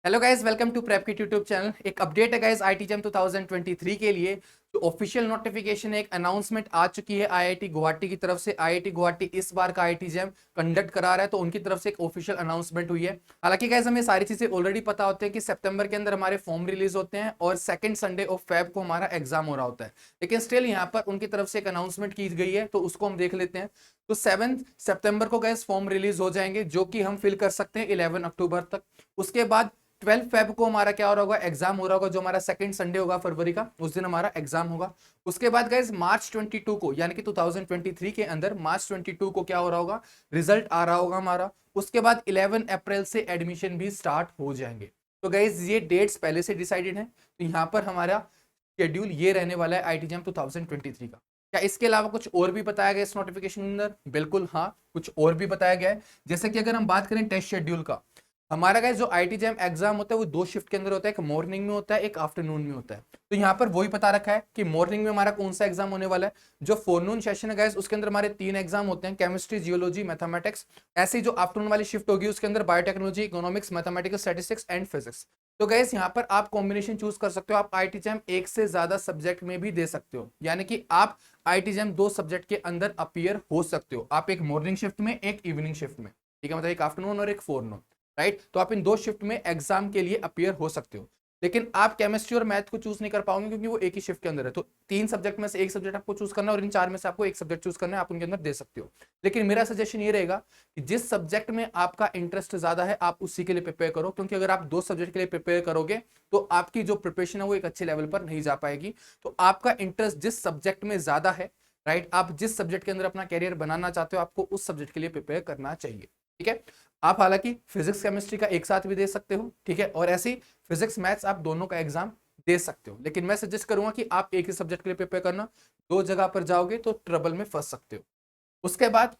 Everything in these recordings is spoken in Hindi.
Hello guys, welcome to prep kit YouTube channel. एक अपडेट है गाइस आईटी जैम 2023 के लिए। जो ऑफिशियल नोटिफिकेशन है, एक अनाउंसमेंट आ चुकी है आईआईटी गुवाहाटी की तरफ से। आईआईटी गुवाहाटी इस बार का आईटी जैम कंडक्ट करा रहा है, तो उनकी तरफ से एक ऑफिशियल अनाउंसमेंट हुई है। हालांकि गाइस हमें सारी चीजें ऑलरेडी पता होती है कि सितंबर के अंदर हमारे फॉर्म रिलीज होते हैं और सेकंड संडे ऑफ फेब को हमारा एग्जाम हो रहा होता है। लेकिन स्टिल यहाँ पर उनकी तरफ से एक अनाउंसमेंट की गई है, तो उसको हम देख लेते हैं। तो 7 सितंबर को गैस फॉर्म रिलीज हो जाएंगे, जो कि हम फिल कर सकते हैं 11 अक्टूबर तक। उसके बाद 12 फेब को हमारा क्या हो रहा होगा, एग्जाम हो रहा होगा, जो हमारा सेकंड संडे होगा फरवरी का, उस दिन हमारा एग्जाम होगा। उसके बाद गाइस मार्च 22 को, यानी कि 2023 के अंदर मार्च 22 को क्या हो रहा होगा, रिजल्ट आ रहा होगा हमारा। उसके बाद 11 अप्रैल से एडमिशन भी स्टार्ट हो जाएंगे। तो गाइस ये डेट्स पहले से डिसाइडेड है, तो यहाँ पर हमारा शेड्यूल ये रहने वाला है आईटी जैम 2023 का। क्या इसके अलावा कुछ और भी बताया गया इस नोटिफिकेशन के अंदर? बिल्कुल हाँ, कुछ और भी बताया गया है। जैसे कि अगर हम बात करें टेस्ट शेड्यूल का, हमारा गाइस जो आईटी जैम एग्जाम होता है वो दो शिफ्ट के अंदर होता है, एक मॉर्निंग में होता है, एक आफ्टरनून में होता है। तो यहाँ पर वही पता रखा है कि मॉर्निंग में हमारा कौन सा एग्जाम होने वाला है। जो फोरनून सेशन है गाइस, उसके अंदर हमारे 3 एग्जाम होते हैं, केमिस्ट्री, जियोलॉजी, मैथमेटिक्स। ऐसे ही जो आफ्टरनून वाली शिफ्ट होगी उसके अंदर biotechnology, economics, mathematical, statistics and physics. तो गाइस यहाँ पर आप कॉम्बिनेशन चूज कर सकते हो। आप आईटी जैम एक से ज्यादा सब्जेक्ट में भी दे सकते हो, यानी कि आप आईटी जैम 2 सब्जेक्ट के अंदर अपीयर हो सकते हो। आप एक मॉर्निंग शिफ्ट में, एक इवनिंग शिफ्ट में, ठीक है, मतलब एक आफ्टरनून और एक फोरनून, राइट। तो आप इन 2 शिफ्ट में एग्जाम के लिए अपीयर हो सकते हो। लेकिन आप केमिस्ट्री और मैथ को चूज नहीं कर पाओगे, क्योंकि वो एक ही शिफ्ट के अंदर है। तो 3 सब्जेक्ट में से एक सब्जेक्ट आपको चूज करना है, और इन 4 में से आपको एक सब्जेक्ट चूज करना है, आप उनके अंदर दे सकते हो। लेकिन मेरा सजेशन ये रहेगा कि जिस सब्जेक्ट में आपका इंटरेस्ट ज्यादा है, आप उसी के लिए प्रिपेयर करो। क्योंकि अगर आप 2 सब्जेक्ट के लिए प्रिपेयर करोगे तो आपकी जो प्रिपरेशन है वो एक अच्छे लेवल पर नहीं जा पाएगी। तो आपका इंटरेस्ट जिस सब्जेक्ट में ज्यादा है, राइट, आप जिस सब्जेक्ट के अंदर अपना कैरियर बनाना चाहते हो, आपको उस सब्जेक्ट के लिए प्रिपेयर करना चाहिए। ठीक है, आप हालांकि फिजिक्स केमिस्ट्री का एक साथ भी दे सकते हो, ठीक है, और ऐसे ही फिजिक्स मैथ्स आप दोनों का एग्जाम दे सकते हो। लेकिन मैं सजेस्ट करूंगा कि आप एक ही सब्जेक्ट के लिए प्रिपेयर करना। 2 जगह पर जाओगे तो ट्रबल में फंस सकते हो। उसके बाद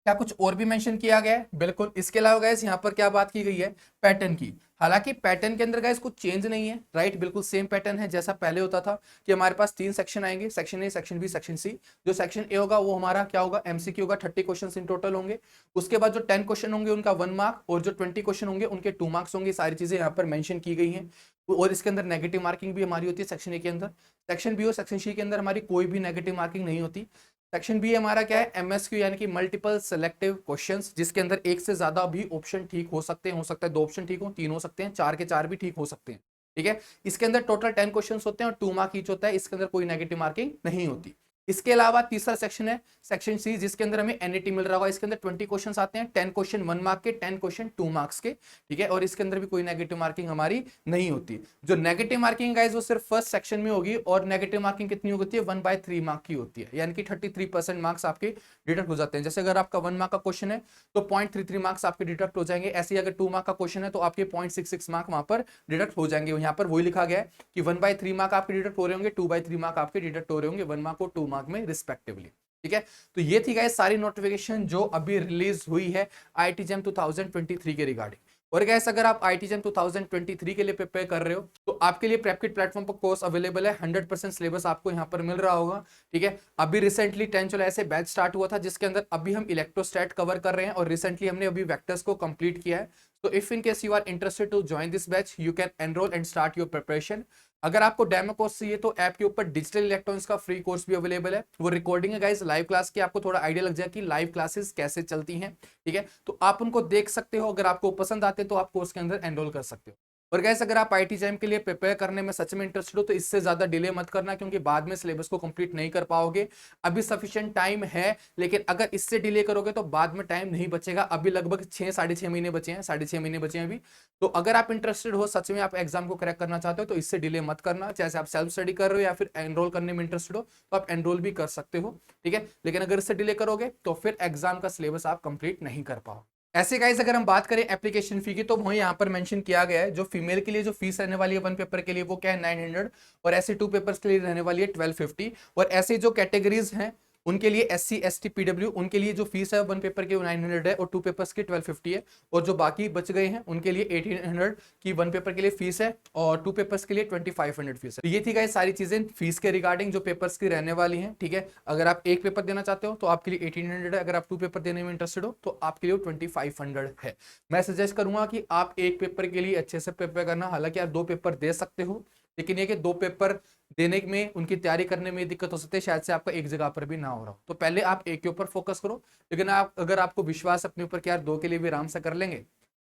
क्या कुछ और भी मेंशन किया गया है? बिल्कुल। इसके अलावा गाइस यहाँ पर क्या बात की गई है, पैटर्न की। हालांकि पैटर्न के अंदर गाइस कुछ चेंज नहीं है, राइट, बिल्कुल सेम पैटर्न है जैसा पहले होता था, कि हमारे पास 3 सेक्शन आएंगे, section A, section B, section C. जो सेक्शन ए होगा वो हमारा क्या होगा, एमसीक्यू होगा, 30 क्वेश्चन इन टोटल होंगे। उसके बाद जो 10 क्वेश्चन होंगे उनका 1 मार्क, और जो 20 क्वेश्चन होंगे उनके 2 मार्क्स होंगे। सारी चीजें यहाँ पर मेंशन की गई हैं। और इसके अंदर नेगेटिव मार्किंग भी हमारी होती है सेक्शन ए के अंदर। सेक्शन बी और सेक्शन सी के अंदर हमारी कोई भी नेगेटिव मार्किंग नहीं होती। सेक्शन बी हमारा क्या है, एमएसक्यू, यानी कि मल्टीपल सेलेक्टिव क्वेश्चंस, जिसके अंदर एक से ज्यादा भी ऑप्शन ठीक हो सकते हैं। हो सकता है 2 ऑप्शन ठीक हो, 3 हो सकते हैं, 4 के 4 भी ठीक हो सकते हैं। ठीक है, इसके अंदर टोटल 10 क्वेश्चंस होते हैं और 2 मार्क ईच होता है। इसके अंदर कोई नेगेटिव मार्किंग नहीं होती। इसके अलावा तीसरा सेक्शन है सेक्शन सी, जिसके अंदर हमें एनईटी मिल रहा होगा। इसके अंदर 20 क्वेश्चन आते हैं, 10 क्वेश्चन 1 मार्क के, 10 क्वेश्चन 2 मार्क्स के, ठीक है, और इसके अंदर भी कोई नेगेटिव मार्किंग हमारी नहीं होती। जो नेगेटिव मार्किंग गाइस वो सिर्फ फर्स्ट सेक्शन में होगी, और नेगेटिव मार्किंग कितनी होती है, 1/3 मार्क की होती है, यानी कि 33% मार्क्स आपके डिडक्ट हो जाते हैं। जैसे अगर आपका 1 मार्क का क्वेश्चन है तो 0.33 मार्क्स आपके डिडक्ट हो जाएंगे। ऐसे ही अगर 2 मार्क का क्वेश्चन है तो आपके 0.66 मार्क वहां पर डिडक्ट हो जाएंगे। यहाँ पर वही लिखा गया है कि 1/3 मार्क आपके डिडक्ट हो रहे होंगे, 2/3 मार्क आपके डिडक्ट हो रहे होंगे, 1 मार्क और 2 मार्क में रिस्पेक्टिवली। ठीक है, तो ये थी गाइस सारी नोटिफिकेशन जो अभी रिलीज हुई है आईटी जैम 2023 के रिगार्डिंग। और गैस अगर आप आईटी जैम 2023 के लिए प्रिपेयर कर रहे हो तो आपके लिए प्रेपकिट प्लेटफॉर्म पर कोर्स अवेलेबल है। 100% सिलेबस आपको यहाँ पर मिल रहा होगा। ठीक है, अभी रिसेंटली 10 जुलाई से बैच स्टार्ट हुआ था, जिसके अंदर अभी हम इलेक्ट्रोस्टैट कवर कर रहे हैं, और रिसेंटली हमने अभी वेक्टर्स को कंप्लीट किया है। तो if in case you are interested to join this batch, you can enrol and start your preparation. अगर आपको डेमो कोर्स चाहिए तो ऐप के ऊपर डिजिटल इलेक्ट्रॉनिक्स का फ्री कोर्स भी अवेलेबल है। वो रिकॉर्डिंग है गाइस लाइव क्लास की, आपको थोड़ा आइडिया लग जाए कि लाइव क्लासेस कैसे चलती हैं। ठीक है, तो आप उनको देख सकते हो। अगर आपको पसंद आते तो आप कोर्स के अंदर एनरोल कर सकते हो। और गैस अगर आप आईटी जैम के लिए प्रिपेयर करने में सच में इंटरेस्टेड हो तो इससे ज्यादा डिले मत करना, क्योंकि बाद में सिलेबस को कंप्लीट नहीं कर पाओगे। अभी सफिशिएंट टाइम है, लेकिन अगर इससे डिले करोगे तो बाद में टाइम नहीं बचेगा। अभी लगभग 6-6.5 महीने बचे हैं, 6.5 महीने बचे हैं अभी। तो अगर आप इंटरेस्टेड हो, सच में आप एग्जाम को क्रैक करना चाहते हो, तो इससे डिले मत करना। चाहे आप सेल्फ स्टडी कर रहे हो या फिर एनरोल करने में इंटरेस्टेड हो तो आप एनरोल भी कर सकते हो। ठीक है, लेकिन अगर इससे डिले करोगे तो फिर एग्जाम का सिलेबस आप कंप्लीट नहीं कर पाओ। ऐसे गाइस अगर हम बात करें एप्लीकेशन फी की, तो वही यहाँ पर मेंशन किया गया है। जो फीमेल के लिए जो फीस रहने वाली है 1 पेपर के लिए, वो क्या है 900, और ऐसे 2 पेपर्स के लिए रहने वाली है 1250। और ऐसे जो कैटेगरीज हैं उनके लिए SC ST PW उनके लिए जो फीस है वन पेपर की 900 है और टू पेपर्स की 1250 है, और जो बाकी बच गए हैं उनके लिए 1800 की वन पेपर के लिए फीस है और टू पेपर्स के लिए 2500 फीस है। तो ये थी गाइस सारी चीजें फीस के रिगार्डिंग जो पेपर्स की रहने वाली हैं, ठीक है। अगर आप एक पेपर देना चाहते हो तो आपके लिए 1800 है, अगर आप टू पेपर देने में इंटरेस्टेड हो तो आपके लिए 2500 है। मैं सजेस्ट करूंगा कि आप एक पेपर के लिए अच्छे से प्रिपेयर करना, हालांकि आप दो पेपर दे सकते हो, लेकिन ये कि दो पेपर देने में उनकी तैयारी करने में दिक्कत हो सकती है, शायद से आपका एक जगह पर भी ना हो रहा हो। तो पहले आप एक के ऊपर फोकस करो, लेकिन आप अगर आपको विश्वास अपने ऊपर कि यार दो के लिए भी आराम से कर लेंगे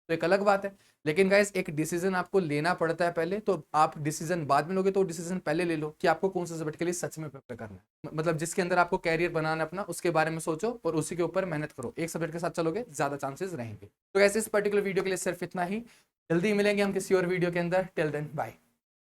तो एक अलग बात है। लेकिन गाइस एक डिसीजन आपको लेना पड़ता है पहले, तो आप डिसीजन बाद में लोगे तो डिसीजन पहले ले लो कि आपको कौन से सब्जेक्ट के लिए सच में प्रिपेयर करना है, मतलब जिसके अंदर आपको कैरियर बनाना अपना, उसके बारे में सोचो और उसी के ऊपर मेहनत करो। एक सब्जेक्ट के साथ चलोगे ज्यादा चांसेस रहेंगे। तो गाइस इस पर्टिकुलर वीडियो के लिए सिर्फ इतना ही, जल्दी मिलेंगे हम किसी और वीडियो के अंदर। Till then bye.